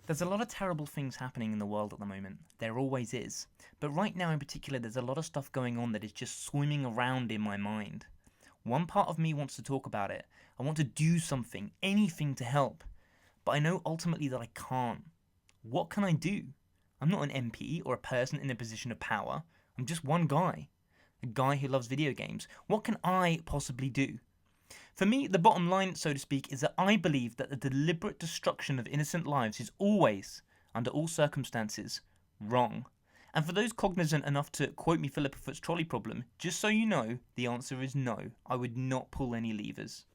There's a lot of terrible things happening in the world at the moment. There always is. But right now in particular, there's a lot of stuff going on that is just swimming around in my mind. One part of me wants to talk about it. I want to do something, anything to help. But I know ultimately that I can't. What can I do? I'm not an MP or a person in a position of power. I'm just one guy. A guy who loves video games. What can I possibly do? For me, the bottom line, so to speak, is that I believe that the deliberate destruction of innocent lives is always, under all circumstances, wrong. And for those cognizant enough to quote me Philippa Foot's trolley problem, just so you know, the answer is no. I would not pull any levers.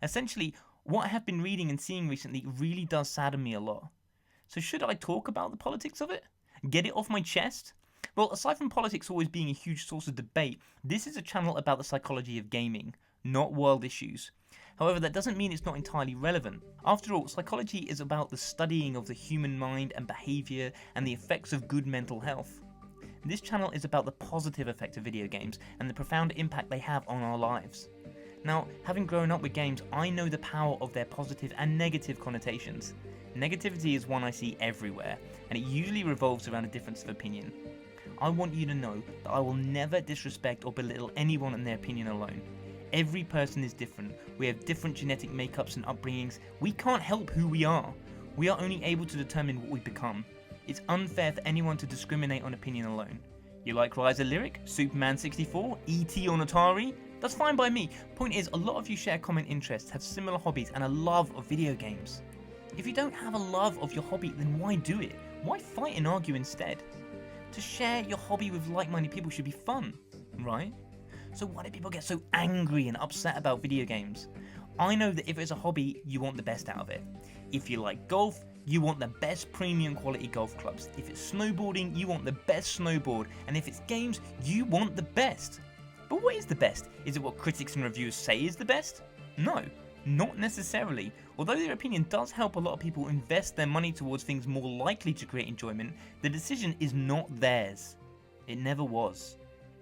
Essentially, what I have been reading and seeing recently really does sadden me a lot. So should I talk about the politics of it? Get it off my chest? Well, aside from politics always being a huge source of debate, this is a channel about the psychology of gaming, not world issues. However, that doesn't mean it's not entirely relevant. After all, psychology is about the studying of the human mind and behaviour and the effects of good mental health. This channel is about the positive effect of video games and the profound impact they have on our lives. Now, having grown up with games, I know the power of their positive and negative connotations. Negativity is one I see everywhere, and it usually revolves around a difference of opinion. I want you to know that I will never disrespect or belittle anyone and their opinion alone. Every person is different. We have different genetic makeups and upbringings. We can't help who we are. We are only able to determine what we become. It's unfair for anyone to discriminate on opinion alone. You like Rise of Lyric, Superman 64, E.T. on Atari? That's fine by me. Point is, a lot of you share common interests, have similar hobbies, and a love of video games. If you don't have a love of your hobby, then why do it? Why fight and argue instead? To share your hobby with like-minded people should be fun, right? So why do people get so angry and upset about video games? I know that if it's a hobby, you want the best out of it. If you like golf, you want the best premium quality golf clubs. If it's snowboarding, you want the best snowboard. And if it's games, you want the best. But what is the best? Is it what critics and reviewers say is the best? No, not necessarily. Although their opinion does help a lot of people invest their money towards things more likely to create enjoyment, the decision is not theirs. It never was.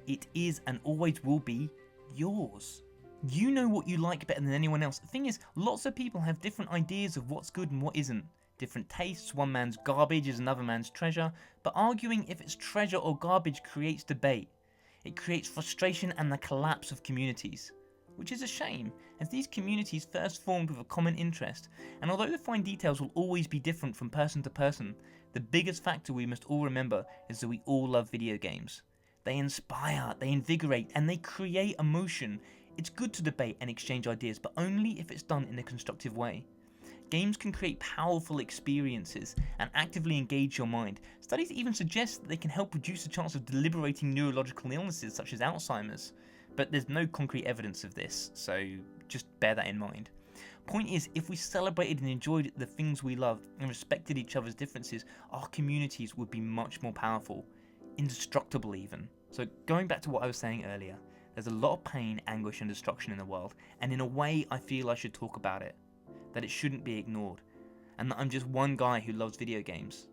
It is and always will be yours. You know what you like better than anyone else. The thing is, lots of people have different ideas of what's good and what isn't. Different tastes, one man's garbage is another man's treasure, but arguing if it's treasure or garbage creates debate. It creates frustration and the collapse of communities. Which is a shame, as these communities first formed with a common interest, and although the fine details will always be different from person to person, the biggest factor we must all remember is that we all love video games. They inspire, they invigorate, and they create emotion. It's good to debate and exchange ideas, but only if it's done in a constructive way. Games can create powerful experiences and actively engage your mind. Studies even suggest that they can help reduce the chance of deliberating neurological illnesses such as Alzheimer's. But there's no concrete evidence of this, so just bear that in mind. Point is, if we celebrated and enjoyed the things we loved and respected each other's differences, our communities would be much more powerful. Indestructible even. So going back to what I was saying earlier, there's a lot of pain, anguish and destruction in the world, and in a way I feel I should talk about it. That it shouldn't be ignored, and that I'm just one guy who loves video games.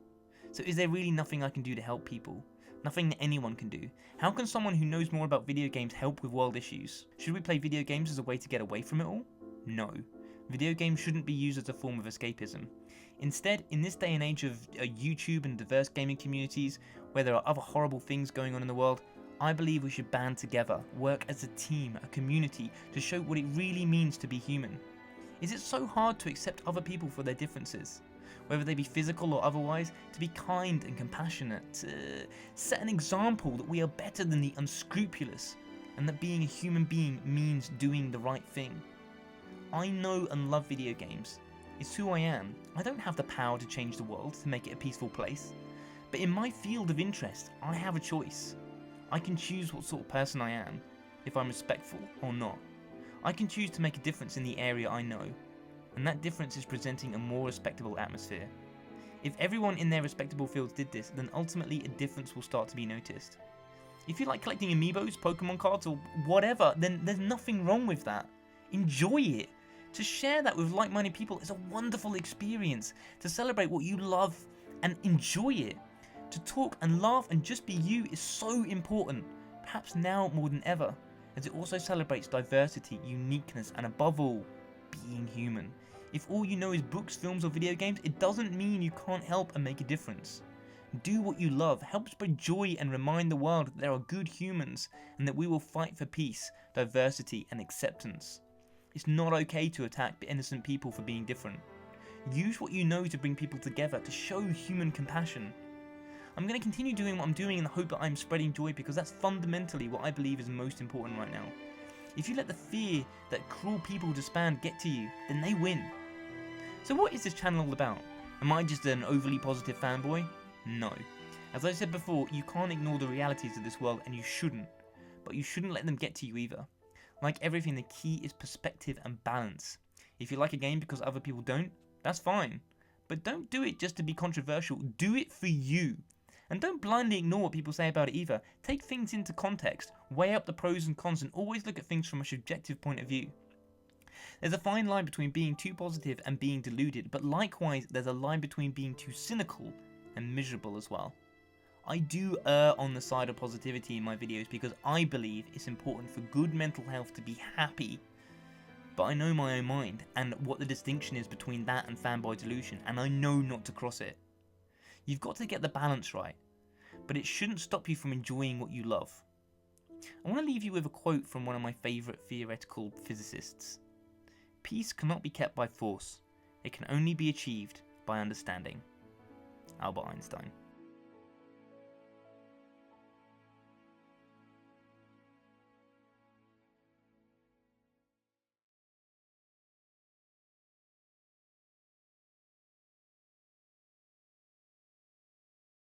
So is there really nothing I can do to help people? Nothing that anyone can do? How can someone who knows more about video games help with world issues? Should we play video games as a way to get away from it all? No. Video games shouldn't be used as a form of escapism. Instead, in this day and age of YouTube and diverse gaming communities, where there are other horrible things going on in the world, I believe we should band together, work as a team, a community, to show what it really means to be human. Is it so hard to accept other people for their differences? Whether they be physical or otherwise, to be kind and compassionate, to set an example that we are better than the unscrupulous, and that being a human being means doing the right thing. I know and love video games. It's who I am. I don't have the power to change the world, to make it a peaceful place. But in my field of interest, I have a choice. I can choose what sort of person I am, if I'm respectful or not. I can choose to make a difference in the area I know, and that difference is presenting a more respectable atmosphere. If everyone in their respectable fields did this, then ultimately a difference will start to be noticed. If you like collecting amiibos, Pokemon cards, or whatever, then there's nothing wrong with that. Enjoy it. To share that with like-minded people is a wonderful experience. To celebrate what you love and enjoy it. To talk and laugh and just be you is so important, perhaps now more than ever, as it also celebrates diversity, uniqueness, and above all, being human. If all you know is books, films, or video games, it doesn't mean you can't help and make a difference. Do what you love, help spread joy and remind the world that there are good humans and that we will fight for peace, diversity, and acceptance. It's not okay to attack innocent people for being different. Use what you know to bring people together, to show human compassion. I'm going to continue doing what I'm doing in the hope that I'm spreading joy, because that's fundamentally what I believe is most important right now. If you let the fear that cruel people disband get to you, then they win. So what is this channel all about? Am I just an overly positive fanboy? No. As I said before, you can't ignore the realities of this world, and you shouldn't. But you shouldn't let them get to you either. Like everything, the key is perspective and balance. If you like a game because other people don't, that's fine. But don't do it just to be controversial, do it for you. And don't blindly ignore what people say about it either. Take things into context, weigh up the pros and cons, and always look at things from a subjective point of view. There's a fine line between being too positive and being deluded, but likewise there's a line between being too cynical and miserable as well. I do err on the side of positivity in my videos because I believe it's important for good mental health to be happy. But I know my own mind and what the distinction is between that and fanboy delusion, and I know not to cross it. You've got to get the balance right, but it shouldn't stop you from enjoying what you love. I want to leave you with a quote from one of my favourite theoretical physicists. Peace cannot be kept by force, it can only be achieved by understanding. Albert Einstein.